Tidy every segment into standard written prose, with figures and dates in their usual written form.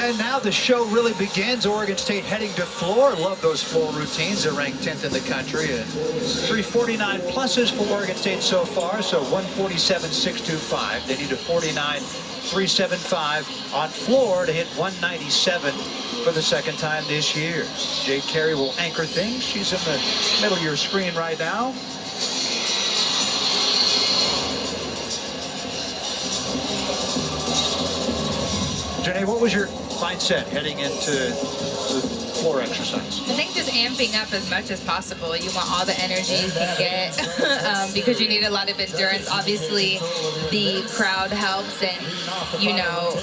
And now the show really begins. Oregon State heading to floor. Love those floor routines. They're ranked 10th in the country. And 349 pluses for Oregon State so far. So 147.625. They need a 49.375 on floor to hit 197 for the second time this year. Jade Carey will anchor things. She's in the middle of your screen right now. Janae, what was your mindset heading into the floor exercise? I think just amping up as much as possible. You want all the energy you can get because you need a lot of endurance. Obviously, the crowd helps, and you know,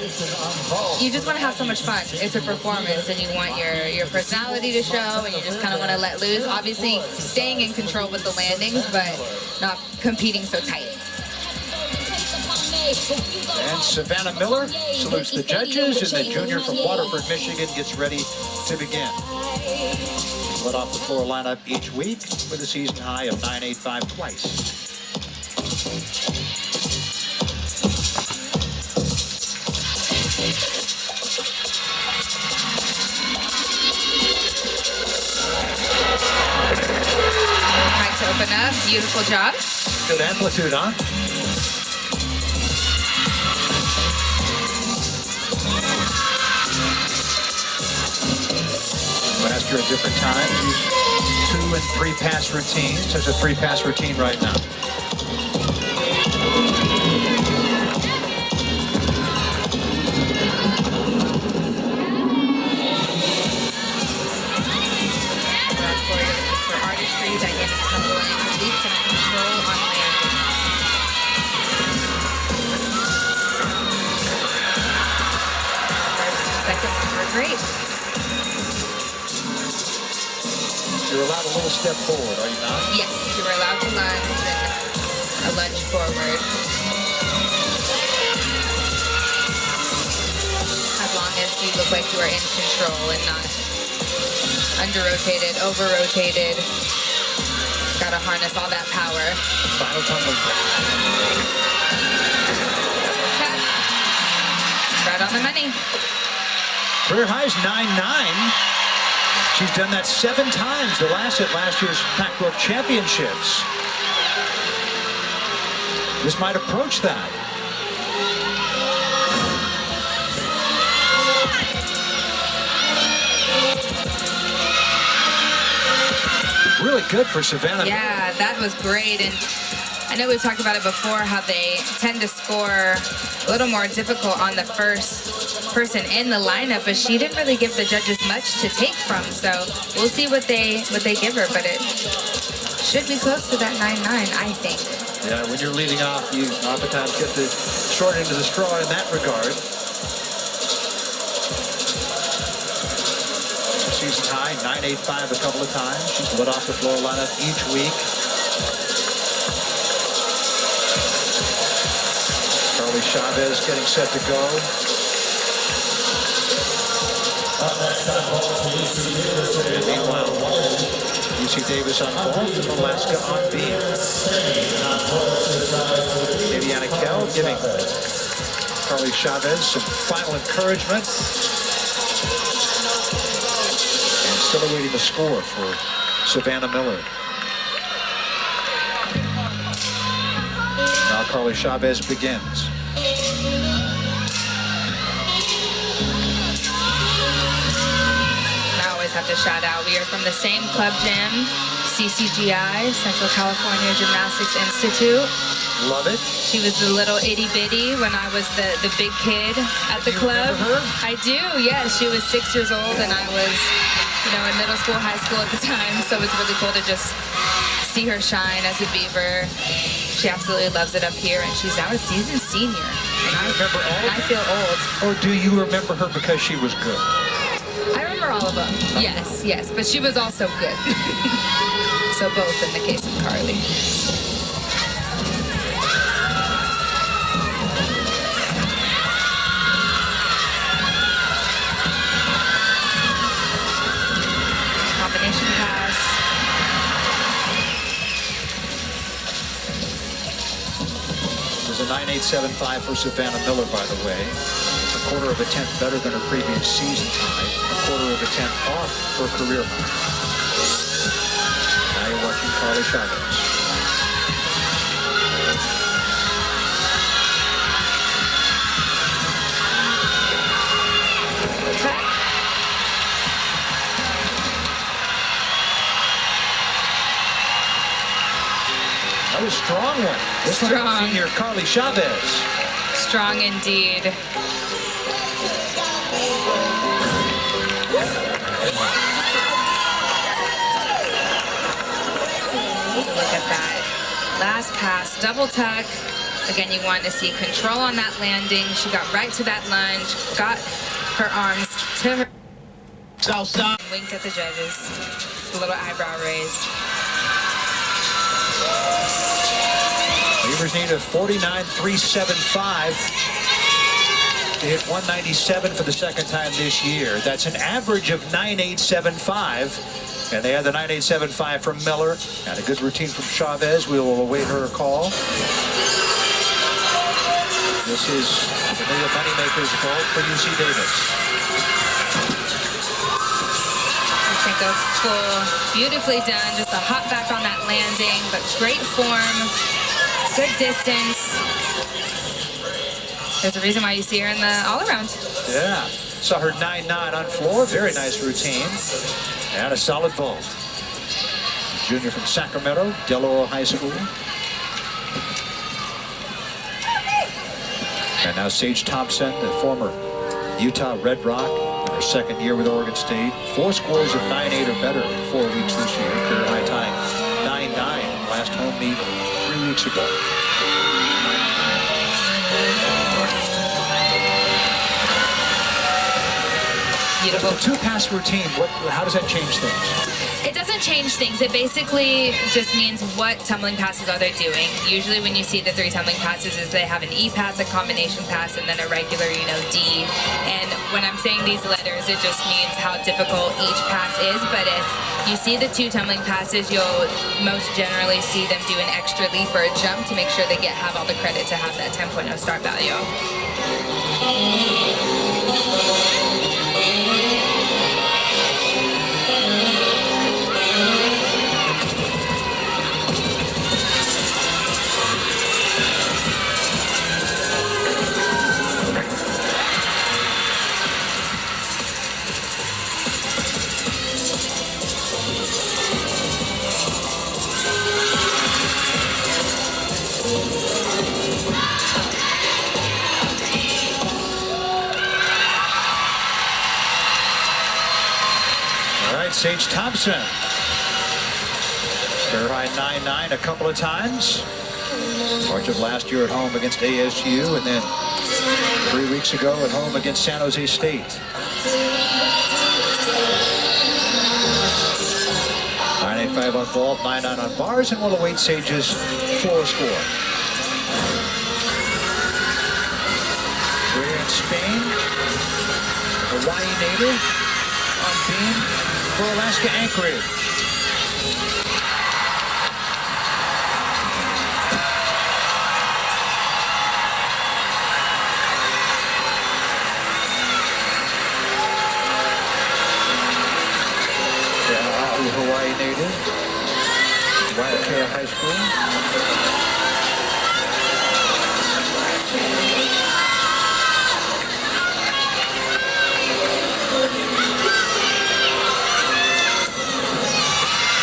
you just want to have so much fun. It's a performance, and you want your personality to show, and you just kind of want to let loose. Obviously, staying in control with the landings, but not competing so tight. And Savannah Miller salutes the judges, and the junior from Waterford, Michigan gets ready to begin. Let off the floor lineup each week with a season high of 985 twice. Right to open up. Beautiful job. Good amplitude, huh? After a different time, use 2 and 3 pass routines. There's a 3 pass routine right now. For artistry, dynamic tumbling, leaps and control on landing. First and second ones were great. You're allowed a little step forward, are you not? Yes, you were allowed to lunge and a lunge forward. As long as you look like you are in control and not under-rotated, over-rotated. Gotta harness all that power. Final tumbling. Tap. Right on the money. Career high is 9.9. She's done that 7 times, the last at last year's Pac-12 championships. This might approach that. Really good for Savannah. Yeah, that was great. And I know we've talked about it before, how they tend to score a little more difficult on the first person in the lineup, but she didn't really give the judges much to take from. So we'll see what they give her, but it should be close to that 9.9, I think. Yeah, when you're leading off, you oftentimes get the short end of the straw in that regard. Season high, 9.85 a couple of times. She's lit off the floor lineup each week. Carly Chavez getting set to go. And meanwhile, UC Davis on vault and Alaska on beam. Daviana Kell giving Carly Chavez some final encouragement. And still awaiting the score for Savannah Miller. Now Carly Chavez begins. Have to shout out. We are from the same club gym, CCGI, Central California Gymnastics Institute. Love it. She was the little itty bitty when I was the big kid at the club. Remember her? I do, yes. She was 6 years old and I was, you know, in middle school, high school at the time. So it's really cool to just see her shine as a Beaver. She absolutely loves it up here, and she's now a seasoned senior. And I feel old. Or do you remember her because she was good? I remember all of them. Yes, yes, but she was also good. So both in the case of Carly. Combination pass. There's a 9.875 for Savannah Miller, by the way. quarter of a tenth better than her previous season high, a quarter of a tenth off her career high. Now you're watching Carly Chavez. That was a strong one. This one from senior Carly Chavez. Strong indeed. Look at that. Last pass, double tuck. Again, you want to see control on that landing. She got right to that lunge, got her arms to her. South side. Winked at the judges. A little eyebrow raise. Beavers need a 49.375 to hit 197 for the second time this year. That's an average of 9.875. And they had the 9.875 from Miller. And a good routine from Chavez. We will await her call. This is the new moneymaker's vault for UC Davis. Go full, beautifully done. Just a hop back on that landing, but great form, good distance. There's a reason why you see her in the all-around. Yeah, saw her 9.9 on floor. Very nice routine. And a solid vault. Junior from Sacramento, Del Oro High School. And now Sage Thompson, the former Utah Red Rock, in her second year with Oregon State. 4 scores of 9.8 or better in 4 weeks this year. Career high tying 9.9 last home meet 3 weeks ago. Beautiful. The 2-pass routine, how does that change things? It doesn't change things. It basically just means what tumbling passes are they doing. Usually when you see the 3 tumbling passes is they have an E pass, a combination pass, and then a regular, D. And when I'm saying these letters, it just means how difficult each pass is. But if you see the 2 tumbling passes, you'll most generally see them do an extra leap or a jump to make sure they have all the credit to have that 10.0 start value. Sage Thompson. Career high 9.9 a couple of times. March of last year at home against ASU, and then 3 weeks ago at home against San Jose State. 9.85 on vault, 9.9 on bars, and we'll await Sage's floor score. We're in Spain. Hawaii native on beam for Alaska Anchorage. Hawaii native, Waiakea High School.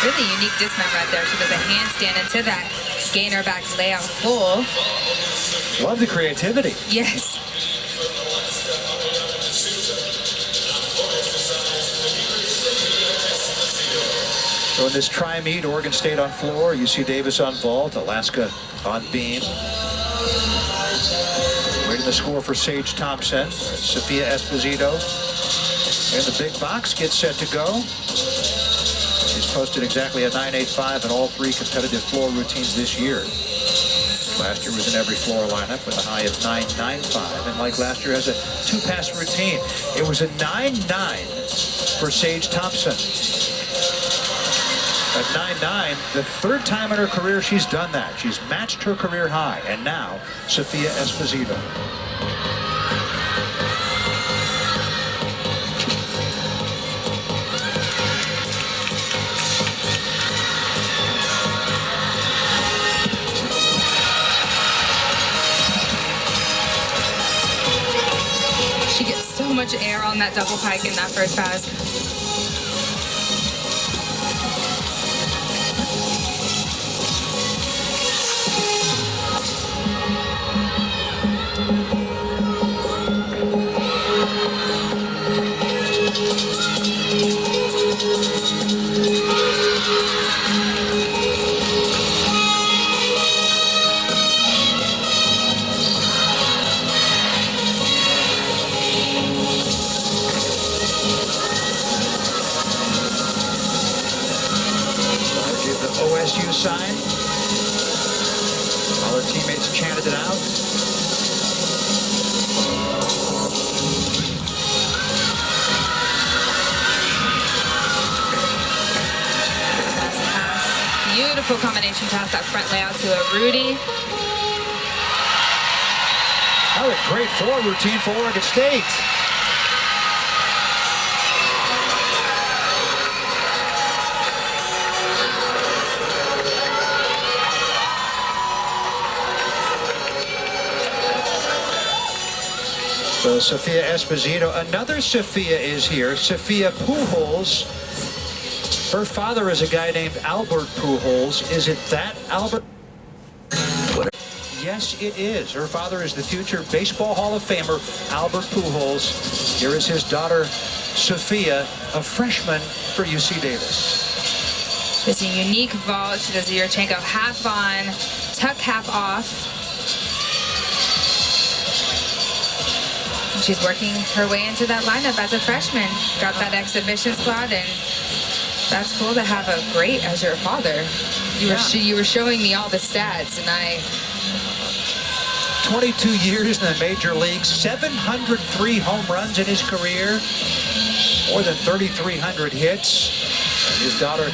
Really unique dismount right there. She does a handstand into that gainer back layout full. Love the creativity. Yes. So in this tri-meet, Oregon State on floor, UC Davis on vault, Alaska on beam. Waiting the score for Sage Thompson. Sophia Esposito in the big box, gets set to go. She's posted exactly a 9.85 in all 3 competitive floor routines this year. Last year was in every floor lineup with a high of 9.95, and like last year has a 2-pass routine. It was a 9.9 for Sage Thompson. At 9.9, the 3rd time in her career she's done that. She's matched her career high, and now Sophia Esposito. so much air on that double pike in that first pass. OSU sign. All her teammates chanted it out. Beautiful combination pass, that front layout to a Rudy. That was a great forward routine for Oregon State. So Sophia Esposito, another Sophia is here, Sophia Pujols. Her father is a guy named Albert Pujols. Is it that Albert? Yes, it is. Her father is the future Baseball Hall of Famer, Albert Pujols. Here is his daughter, Sophia, a freshman for UC Davis. It's a unique vault. She does a Yurchenko half on, tuck half off. She's working her way into that lineup as a freshman. Got that exhibition spot, and that's cool to have a great as your father. You were showing me all the stats, and 22 years in the major leagues, 703 home runs in his career, more than 3,300 hits. And his daughter,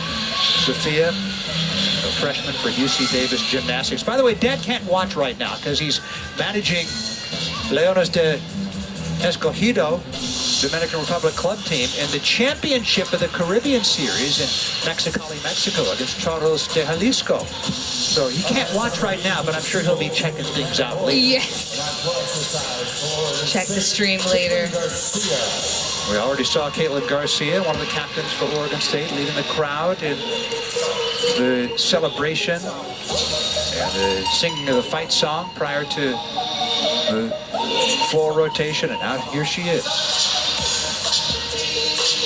Sophia, a freshman for UC Davis Gymnastics. By the way, Dad can't watch right now because he's managing Leones de Escogido, Dominican Republic club team, in the championship of the Caribbean Series in Mexicali, Mexico against Toros de Jalisco. So he can't watch right now, but I'm sure he'll be checking things out later. Yes. Check the stream later. We already saw Caitlin Garcia, one of the captains for Oregon State, leading the crowd in the celebration and the singing of the fight song prior to the floor rotation, and now here she is.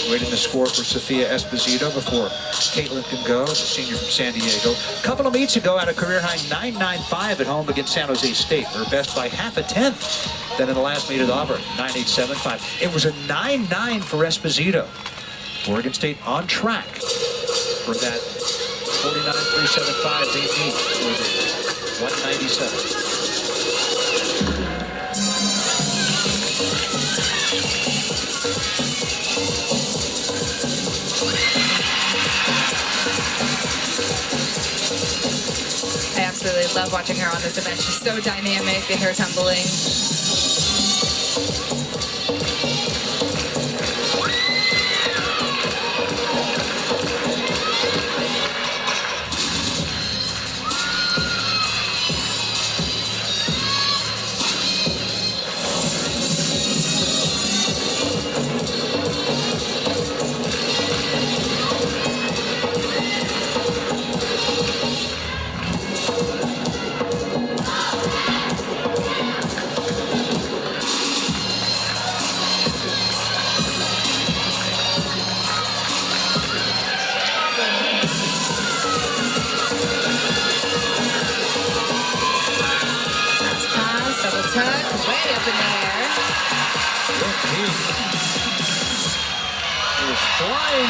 Waiting to score for Sophia Esposito before Caitlin can go, the senior from San Diego. A couple of meets ago, had a career-high 9.95 at home against San Jose State. Her best by half a tenth than in the last meet at Auburn, 9.875. It was a 9.9 for Esposito. Oregon State on track for that 49.375 they need for the 197. I absolutely love watching her on this event. She's so dynamic in her tumbling.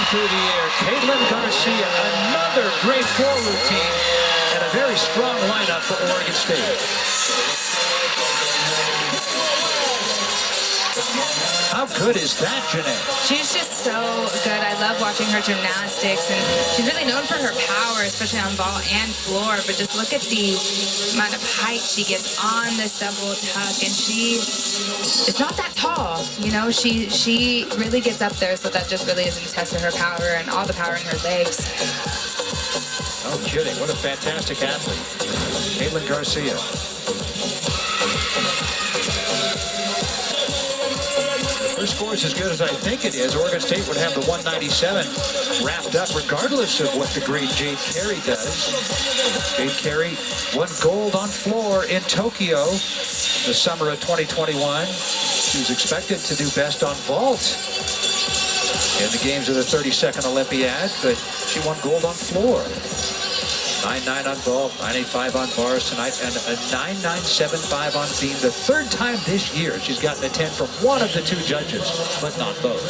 Through the air, Caitlin Garcia, another great floor routine, and a very strong lineup for Oregon State. How good is that, Janae? She's just so good. I love watching her gymnastics, and she's really known for her power, especially on ball and floor, but just look at the amount of height she gets on this double tuck, and it's not that tall, you know, she really gets up there, so that just really is a test of her power and all the power in her legs. No kidding, what a fantastic athlete. Caitlin Garcia. Her score is as good as I think it is. Oregon State would have the 197 wrapped up regardless of what the great Jade Carey does. Jade Carey won gold on floor in Tokyo the summer of 2021. She was expected to do best on vault in the games of the 32nd Olympiad, but she won gold on floor. 9.9 on vault, 9.85 on bars tonight, and a 9.975 on beam. The third time this year she's gotten a 10 from one of the two judges, but not both.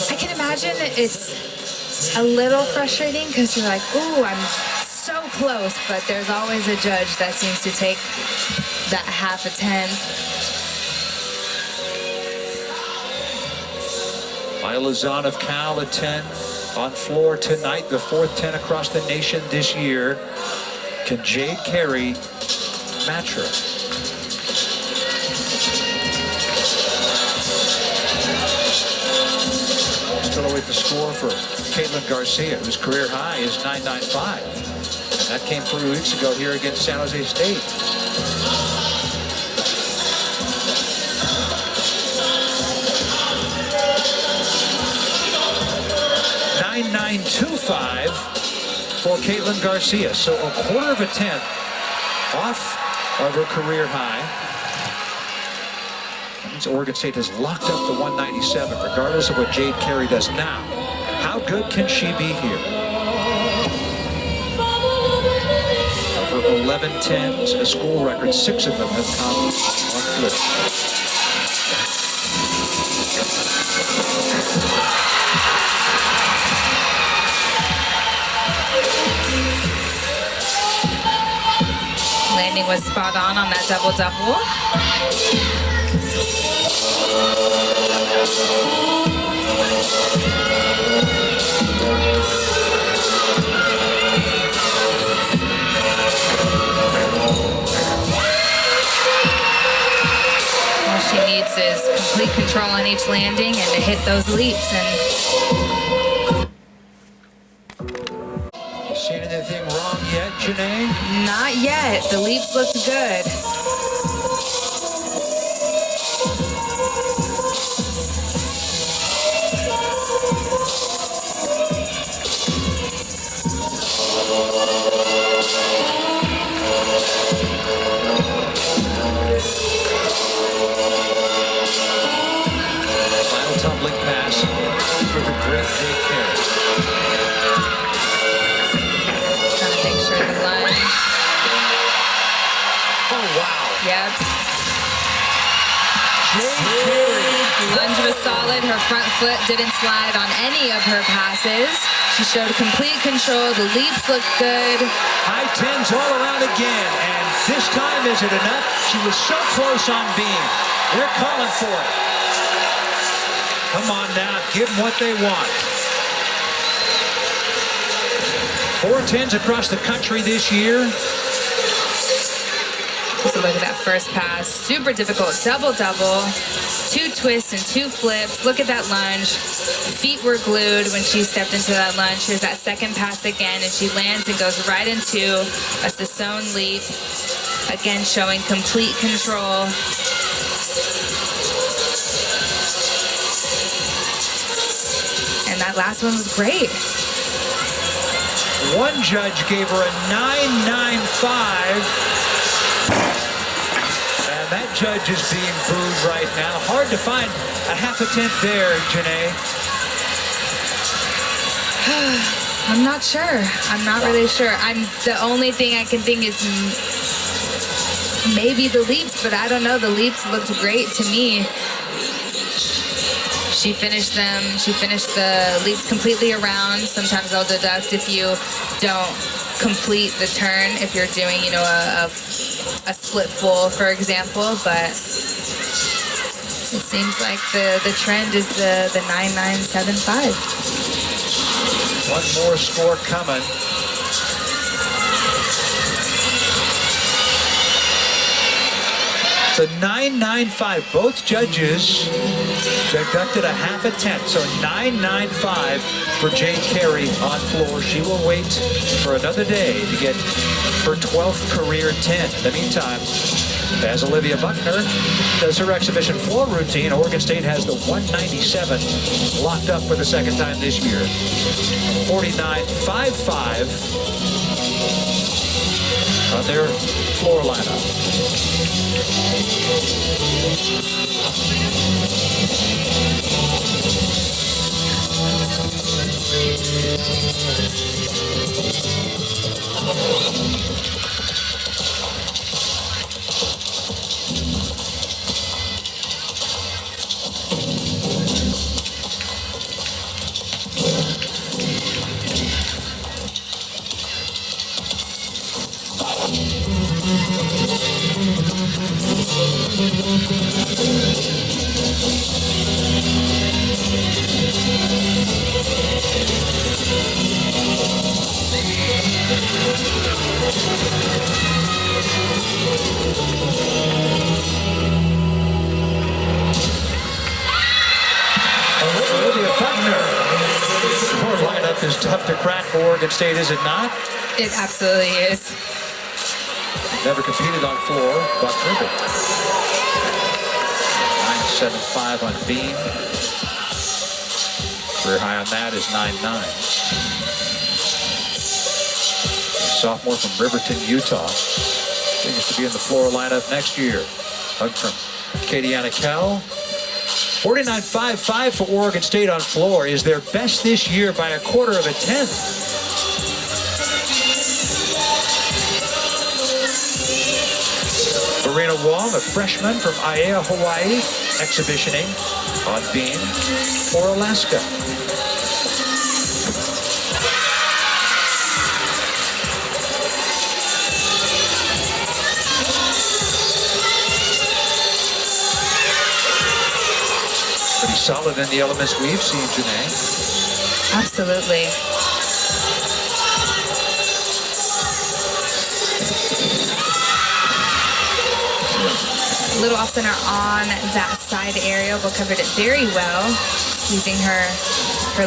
I can imagine it's a little frustrating because you're like, ooh, I'm so close, but there's always a judge that seems to take that half a 10. Maya Lazan of Cal, a 10 on floor tonight, the fourth 10 across the nation this year. Can Jade Carey match her? Still await the score for Caitlin Garcia, whose career high is 9.95. And that came 3 weeks ago here against San Jose State. 9.925 for Caitlin Garcia. So a quarter of a tenth off of her career high. That means Oregon State has locked up the 197, regardless of what Jade Carey does now. How good can she be here? Of her 11 10s, a school record, 6 of them have come on flip. Landing was spot on that double-double. All she needs is complete control on each landing and to hit those leaps. And see anything wrong yet, Janae? not yet. The leaps looked good. Final tumbling pass for the great Jade Carey. Yep. Jade Carey. Lunge was solid. Her front foot didn't slide on any of her passes. She showed complete control. The leaps looked good. High 10s all around again. And this time, is it enough? She was so close on beam. They're calling for it. Come on now. Give them what they want. 4 10s across the country this year. So look at that first pass. Super difficult. Double-double. 2 twists and 2 flips. Look at that lunge. Feet were glued when she stepped into that lunge. Here's that second pass again, and she lands and goes right into a Sassoon leap. Again, showing complete control. And that last one was great. One judge gave her a 9.95. And that judge is being booed right now. Hard to find a half a tenth there, Janae. I'm not sure. I'm not really sure. The only thing I can think is maybe the leaps, but I don't know. The leaps looked great to me. She finished them. She finished the leaps completely around. Sometimes they'll deduct if you don't complete the turn, if you're doing, you know, a split full, for example. But it seems like the trend is the 9.975. One more score coming. It's a 9.95. Both judges deducted a half a tenth, so 9.95 for Jade Carey on floor. She will wait for another day to get her 12th career 10. In the meantime, As Olivia Buckner does her exhibition floor routine, Oregon State has the 197 locked up for the second time this year. 49.55 on their floor lineup. Olivia Buckner. Her lineup is tough to crack for Oregon State, is it not? It absolutely is. Never competed on floor, Buckner, but 9.75 on beam. Career high on that is 9.9. Sophomore from Riverton, Utah. Continues to be in the floor lineup next year. Hug from Katie Anakel. 49.55 for Oregon State on floor is their best this year by a quarter of a tenth. Marina Wong, a freshman from Aiea, Hawaii, exhibitioning on beam for Alaska. Pretty solid in the elements we've seen, Janae. Absolutely. A little off center on that side area, but covered it very well, using her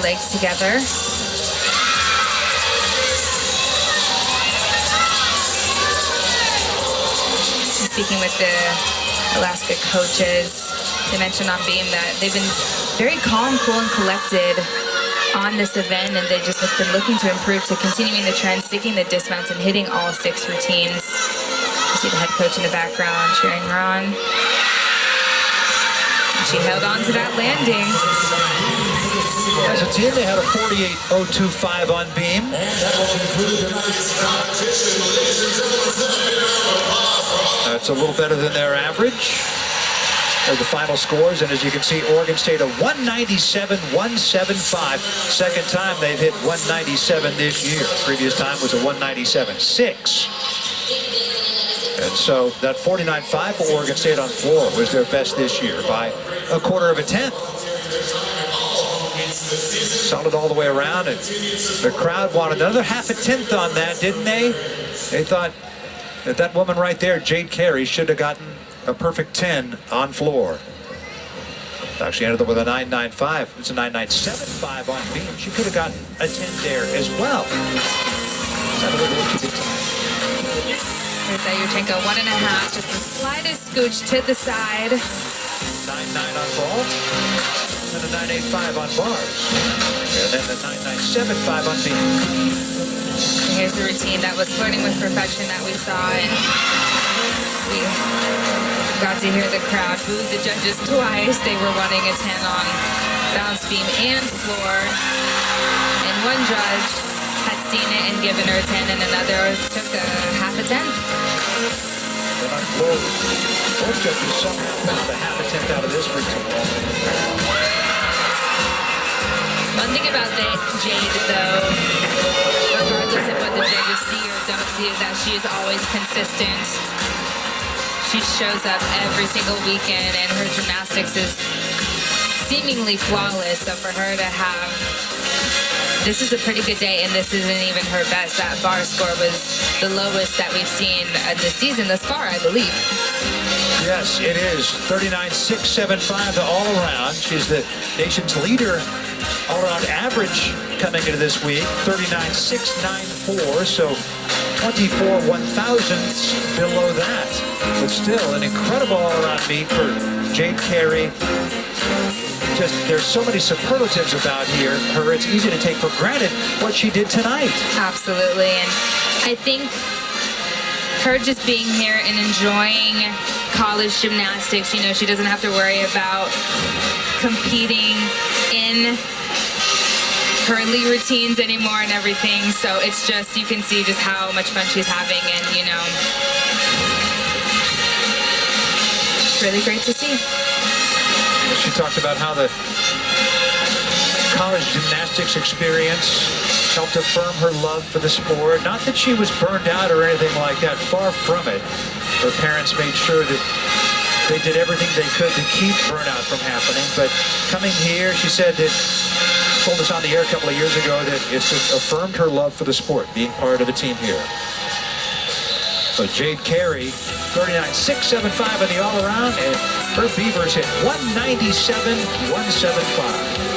legs together. Speaking with the Alaska coaches, they mentioned on beam that they've been very calm, cool, and collected on this event, and they just have been looking to improve, to continuing the trend, sticking the dismounts, and hitting all 6 routines. You see the head coach in the background cheering her on. She held on to that landing. As a team, they had a 48.025 on beam. That's a little better than their average. Are the final scores, and as you can see, Oregon State a 197.175. Second time they've hit 197 this year. Previous time was a 197.6. And so that 49.5 for Oregon State on floor was their best this year by a quarter of a tenth. Solid all the way around, and the crowd wanted another half a tenth on that, didn't they? They thought that that woman right there, Jade Carey, should have gotten a perfect 10 on floor. Actually ended up with a 9.95. It's a 9.975 on beam. She could have gotten a 10 there as well. Here's Yurchenko, 1.5, just the slightest scooch to the side. 9.9 on ball, and a 9.85 on bars. And then the 9.975 on beam. And here's the routine that was flirting with perfection that we saw, and we got to hear the crowd boo the judges twice. They were wanting a 10 on bounce beam and floor. And one judge had seen it and given her a 10, and another took a half a 10. Then on floor, both judges somehow found a half a tenth out of this routine. One thing about Jade, though, regardless of what the judges see or don't see, is that she is always consistent. She shows up every single weekend, and her gymnastics is seemingly flawless. So for her to have, this is a pretty good day, and this isn't even her best. That bar score was the lowest that we've seen this season thus far, I believe. Yes, it is. 39.675 to all around. She's the nation's leader all around average coming into this week. 39.694. So 24 one-thousandths below that. But still, an incredible all-around meet for Jade Carey. Just, there's so many superlatives about her. It's easy to take for granted what she did tonight. Absolutely, and I think her just being here and enjoying college gymnastics, you know, she doesn't have to worry about competing in currently routines anymore and everything. So it's just, you can see just how much fun she's having, and you know, it's really great to see. She talked about how the college gymnastics experience helped affirm her love for the sport. Not that she was burned out or anything like that, far from it. Her parents made sure that they did everything they could to keep burnout from happening. But coming here, she said that, told us on the air a couple of years ago, that it's affirmed her love for the sport, being part of a team here. But Jade Carey, 39.675 in the all-around, and her Beavers hit 197.175.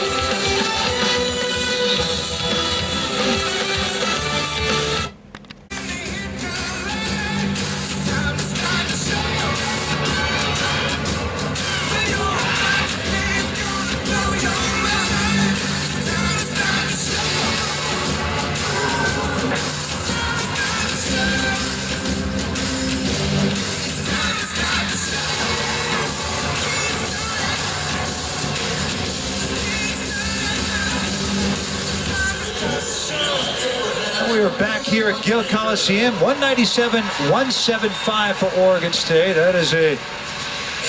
We are back here at Gill Coliseum. 197.175 for Oregon State. That is a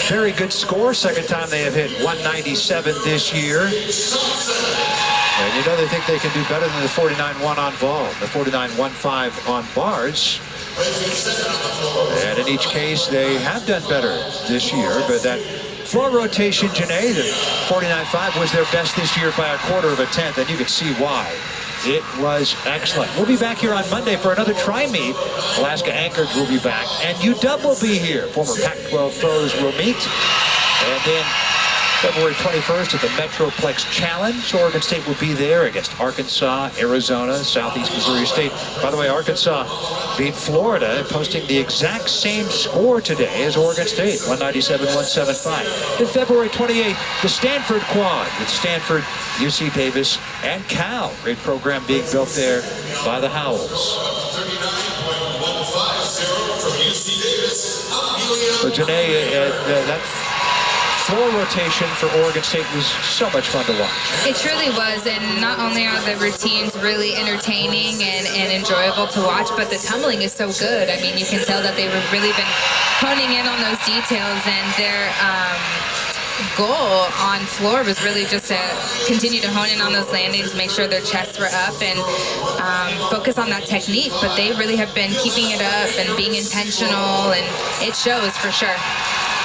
very good score. Second time they have hit 197 this year. And you know they think they can do better than the 49.1 on Vol, the 49.15 on bars. And in each case, they have done better this year. But that floor rotation, Janae, the 49.5 was their best this year by a quarter of a tenth, and you can see why. It was excellent. We'll be back here on Monday for another tri-meet. Alaska Anchorage will be back, and UW will be here. Former Pac-12 foes will meet. And then February 21st at the Metroplex Challenge. Oregon State will be there against Arkansas, Arizona, Southeast Missouri State. By the way, Arkansas beat Florida, posting the exact same score today as Oregon State, 197.175. Then February 28th, the Stanford Quad with Stanford, UC Davis, and Cal. Great program being built there by the Howells. So Janae, that's floor rotation for Oregon State was so much fun to watch. It truly was, and not only are the routines really entertaining and enjoyable to watch, but the tumbling is so good. I mean, you can tell that they've really been honing in on those details, and their goal on floor was really just to continue to hone in on those landings, make sure their chests were up, and focus on that technique. But they really have been keeping it up and being intentional, and it shows for sure.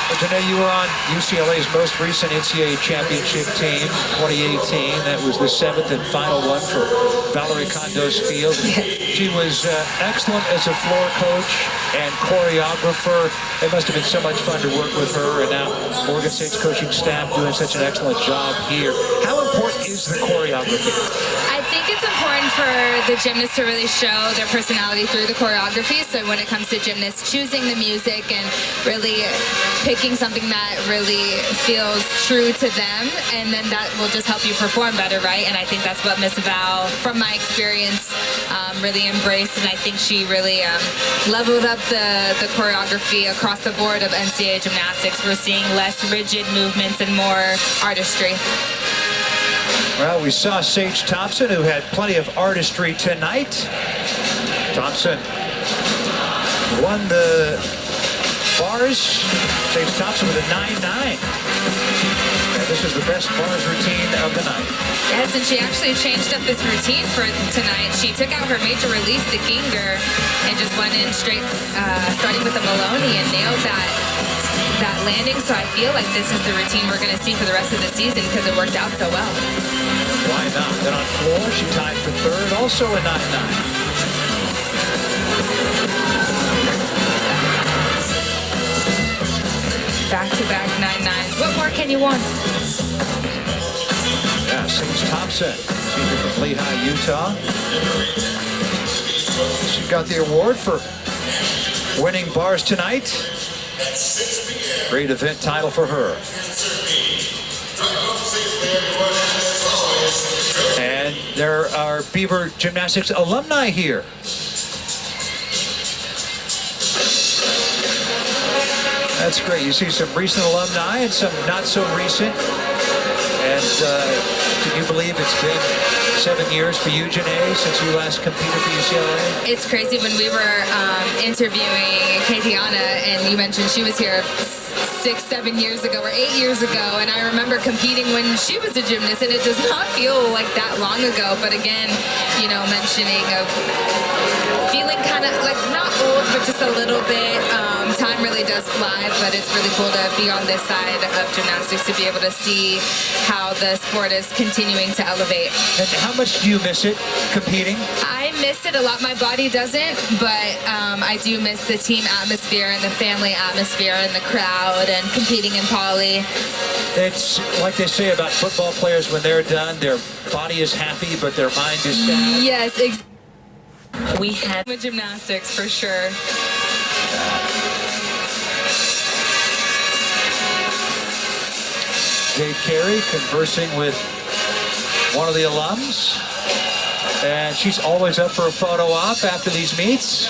Janae, you were on UCLA's most recent NCAA championship team, 2018. That was the 7th and final one for Valerie Condos Field. She was excellent as a floor coach and choreographer. It must have been so much fun to work with her, and now Oregon State's coaching staff doing such an excellent job here. How important is the choreography? I think it's important for the gymnasts to really show their personality through the choreography. So when it comes to gymnasts, choosing the music and really picking something that really feels true to them, and then that will just help you perform better, right? And I think that's what Miss Val, from my experience, really embraced, and I think she really leveled up the choreography across the board of NCAA gymnastics. We're seeing less rigid movements and more artistry. Well, we saw Sage Thompson, who had plenty of artistry tonight. Thompson won the bars. Sage Thompson with a 9.9. And this is the best bars routine of the night. Yes, and she actually changed up this routine for tonight. She took out her major release, the Ginger, and just went in straight, starting with the Maloney, and nailed that landing. So I feel like this is the routine we're going to see for the rest of the season because it worked out so well. Why not? Then on floor, she tied for third, also a 9.9. Back-to-back 9.9s. What more can you want? Yeah, Sage Thompson, senior from Lehigh, Utah. She got the award for winning bars tonight. Great event title for her. And there are Beaver Gymnastics alumni here. That's great. You see some recent alumni and some not so recent. And can you believe it's been 7 years for you, Janae, since you last competed for UCLA? It's crazy. When we were interviewing Katiana, and you mentioned she was here 6, 7 years ago or 8 years ago, and I remember competing when she was a gymnast, and it does not feel like that long ago. But again, you know, mentioning of feeling kind of like not old, but just a little bit. Time really does fly, but it's really cool to be on this side of gymnastics, to be able to see how the sport is continuing to elevate. And how much do you miss it, competing? I miss it a lot. My body doesn't, but I do miss the team atmosphere and the family atmosphere and the crowd and competing in poly. It's like they say about football players, when they're done, their body is happy, but their mind is sad. Yes, we had with gymnastics for sure. Jade Carey conversing with one of the alums, and she's always up for a photo op after these meets.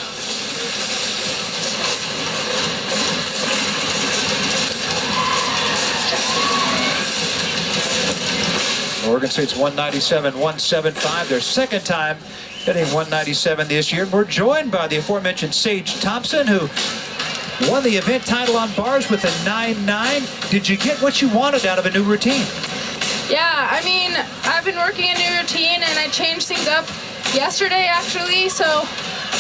Oregon State's 197-175, their second time hitting 197 this year. We're joined by the aforementioned Sage Thompson, who won the event title on bars with a 9.9. Did you get what you wanted out of a new routine? Yeah, I mean, I've been working a new routine, and I changed things up yesterday, actually, so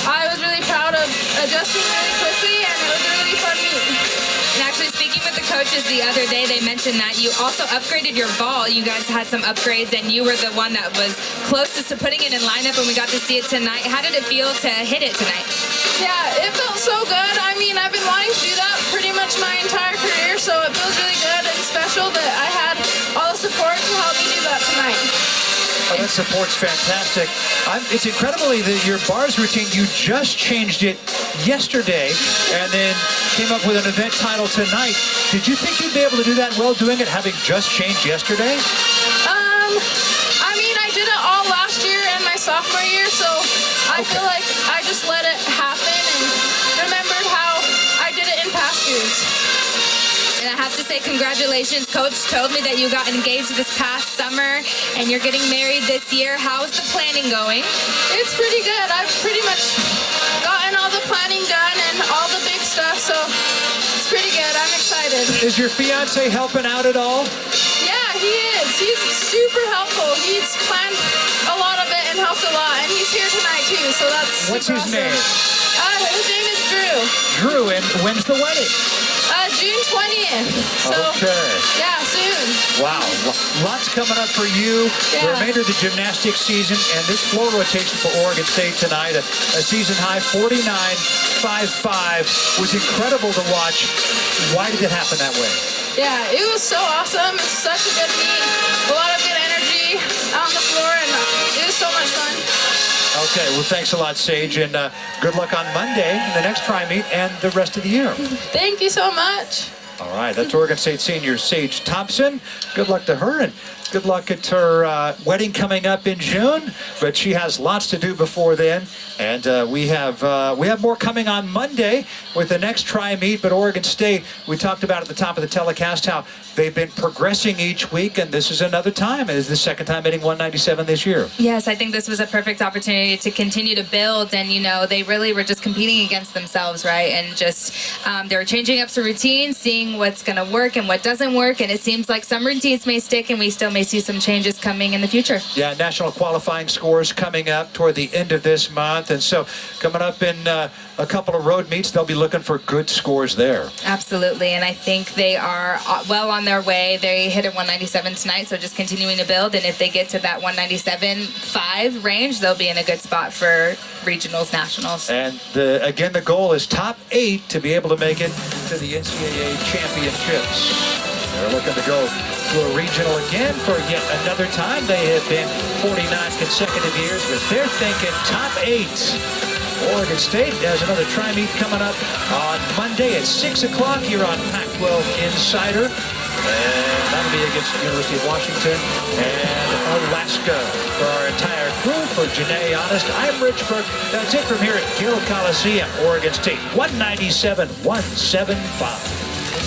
I was really proud of adjusting really quickly, and it was a really fun meet. And actually, speaking with the coaches the other day, they mentioned that you also upgraded your ball. You guys had some upgrades, and you were the one that was closest to putting it in lineup, and we got to see it tonight. How did it feel to hit it tonight? Yeah, it felt so good. I mean, I've been wanting to do that pretty much my entire career, so it feels really good and special that I had all the support to help me do that tonight. Oh, that support's fantastic. It's incredible that your bars routine, you just changed it yesterday and then came up with an event title tonight. Did you think you'd be able to do that well doing it, having just changed yesterday? I mean, I did it all last year and my sophomore year, so I feel like I just let it happen and remembered how I did it in past years. And I have to say, congratulations. Coach told me that you got engaged this past summer and you're getting married this year. How's the planning going? It's pretty good. I've pretty much gotten all the planning done and all the big stuff, so it's pretty good. I'm excited. Is your fiance helping out at all? Yeah, he is. He's super helpful. He's planned a lot of it and helped a lot, and he's here tonight too, so that's What's his awesome. name? His name is Drew. Drew, and when's the wedding? June 20th. So, Okay. yeah, soon. Wow, lots coming up for you. Yeah. The remainder of the gymnastics season, and this floor rotation for Oregon State tonight, a season high 49.55 was incredible to watch. Why did it happen that way? Yeah, it was so awesome. It was such a good meet. A lot of good energy out on the floor, and it was so much fun. Okay, well, thanks a lot, Sage, and good luck on Monday in the next tri meet and the rest of the year. Thank you so much. All right, that's Oregon State senior Sage Thompson. Good luck to her, and good luck at her wedding coming up in June. But she has lots to do before then, and we have more coming on Monday with the next tri meet. But Oregon State, we talked about at the top of the telecast how they've been progressing each week, and this is another time. It is the second time hitting 197 this year. Yes, I think this was a perfect opportunity to continue to build, and you know, they really were just competing against themselves, right? And just they were changing up some routines, seeing what's going to work and what doesn't work, and it seems like some routines may stick, and we still may see some changes coming in the future. Yeah, national qualifying scores coming up toward the end of this month, and so coming up in a couple of road meets, they'll be looking for good scores there. Absolutely, and I think they are well on their way. They hit a 197 tonight, so just continuing to build, and if they get to that 197.5 range, they'll be in a good spot for regionals, nationals. And again, the goal is top 8 to be able to make it to the NCAA championships. They're looking to go to a regional again for yet another time. They have been 49 consecutive years, but they're thinking top 8. Oregon State has another tri-meet coming up on Monday at 6 o'clock here on Pac-12 Insider. And that'll be against the University of Washington and Alaska. For our entire crew, for Janae Honest, I'm Rich Burke. That's it from here at Gill Coliseum, Oregon State, 197-175.